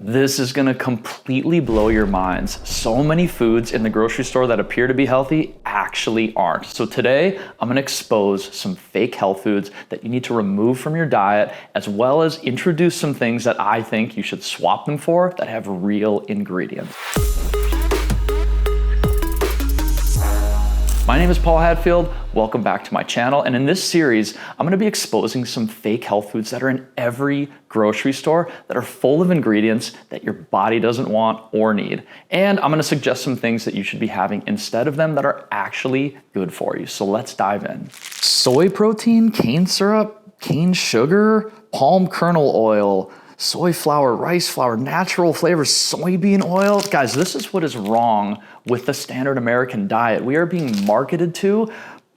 This is gonna completely blow your minds. So many foods in the grocery store that appear to be healthy actually aren't. So today, I'm gonna expose some fake health foods that you need to remove from your diet, as well as introduce some things that I think you should swap them for that have real ingredients. My name is Paul Hadfield. Welcome back to my channel. And in this series, I'm gonna be exposing some fake health foods that are in every grocery store that are full of ingredients that your body doesn't want or need. And I'm gonna suggest some things that you should be having instead of them that are actually good for you. So let's dive in. Soy protein, cane syrup, cane sugar, palm kernel oil, soy flour, rice flour, natural flavors, soybean oil. Guys, this is what is wrong with the standard American diet. We are being marketed to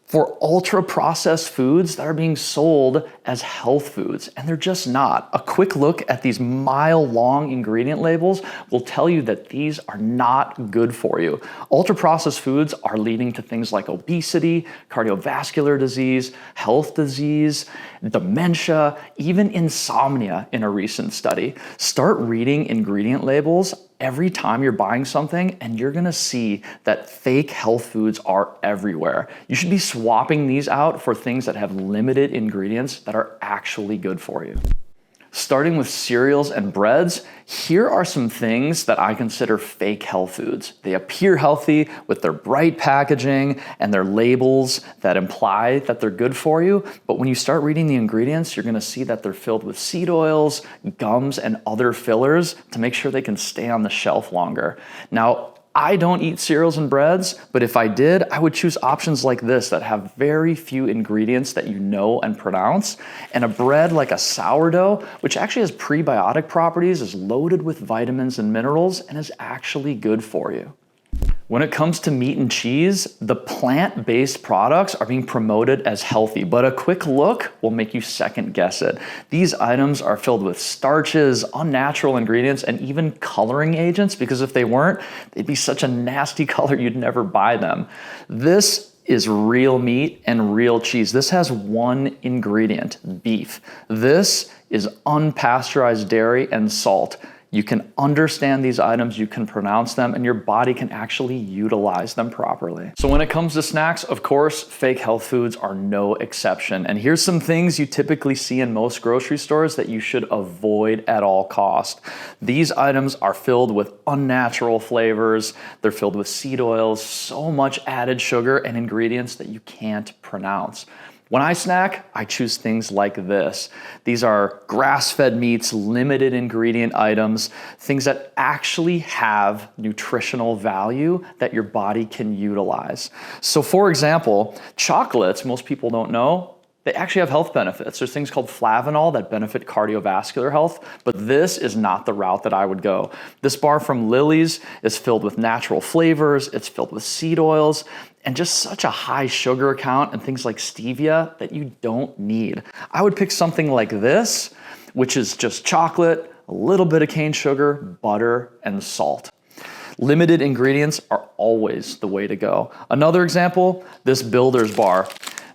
for ultra processed foods that are being sold as health foods, and they're just not. A quick look at these mile-long ingredient labels will tell you that these are not good for you. Ultra processed foods are leading to things like obesity, cardiovascular disease, health disease, dementia, even insomnia in a recent study. Start reading ingredient labels every time you're buying something, and you're gonna see that fake health foods are everywhere. You should be swapping these out for things that have limited ingredients that are actually good for you. Starting with cereals and breads, here are some things that I consider fake health foods. They appear healthy with their bright packaging and their labels that imply that they're good for you, but when you start reading the ingredients, you're gonna see that they're filled with seed oils, gums, and other fillers to make sure they can stay on the shelf longer. Now, I don't eat cereals and breads, but if I did, I would choose options like this that have very few ingredients that you know and pronounce, and a bread like a sourdough, which actually has prebiotic properties, is loaded with vitamins and minerals, and is actually good for you. When it comes to meat and cheese, the plant-based products are being promoted as healthy, but a quick look will make you second guess it. These items are filled with starches, unnatural ingredients, and even coloring agents, because if they weren't, they'd be such a nasty color you'd never buy them. This is real meat and real cheese. This has one ingredient, beef. This is unpasteurized dairy and salt. You can understand these items, you can pronounce them, and your body can actually utilize them properly. So when it comes to snacks, of course, fake health foods are no exception. And here's some things you typically see in most grocery stores that you should avoid at all cost. These items are filled with unnatural flavors. They're filled with seed oils, so much added sugar and ingredients that you can't pronounce. When I snack, I choose things like this. These are grass-fed meats, limited ingredient items, things that actually have nutritional value that your body can utilize. So for example, chocolates, most people don't know, they actually have health benefits. There's things called flavanol that benefit cardiovascular health, but this is not the route that I would go. This bar from Lily's is filled with natural flavors, it's filled with seed oils, and just such a high sugar count and things like stevia that you don't need. I would pick something like this, which is just chocolate, a little bit of cane sugar, butter, and salt. Limited ingredients are always the way to go. Another example, this Builder's bar.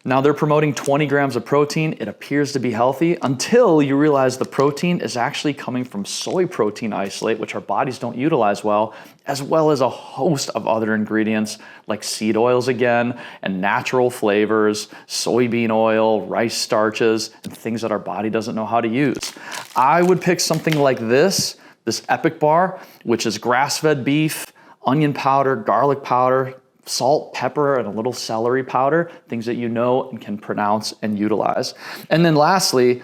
Now they're promoting 20 grams of protein. It appears to be healthy until you realize the protein is actually coming from soy protein isolate, which our bodies don't utilize well as a host of other ingredients like seed oils again, and natural flavors, soybean oil, rice starches, and things that our body doesn't know how to use. I would pick something like this Epic bar, which is grass-fed beef, onion powder, garlic powder, salt, pepper, and a little celery powder, things that you know and can pronounce and utilize. And then lastly,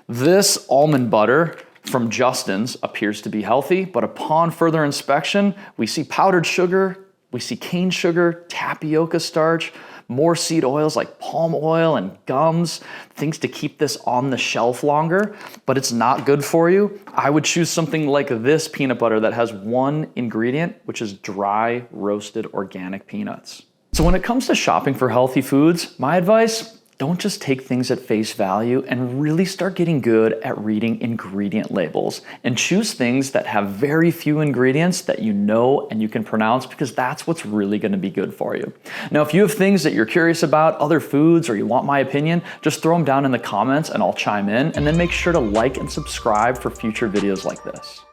this almond butter from Justin's appears to be healthy, but upon further inspection, we see powdered sugar, we see cane sugar, tapioca starch, more seed oils like palm oil and gums, things to keep this on the shelf longer, but it's not good for you. I would choose something like this peanut butter that has one ingredient, which is dry roasted organic peanuts. So when it comes to shopping for healthy foods, my advice, don't just take things at face value and really start getting good at reading ingredient labels and choose things that have very few ingredients that you know and you can pronounce, because that's what's really going to be good for you. Now, if you have things that you're curious about, other foods, or you want my opinion, just throw them down in the comments and I'll chime in, and then make sure to like and subscribe for future videos like this.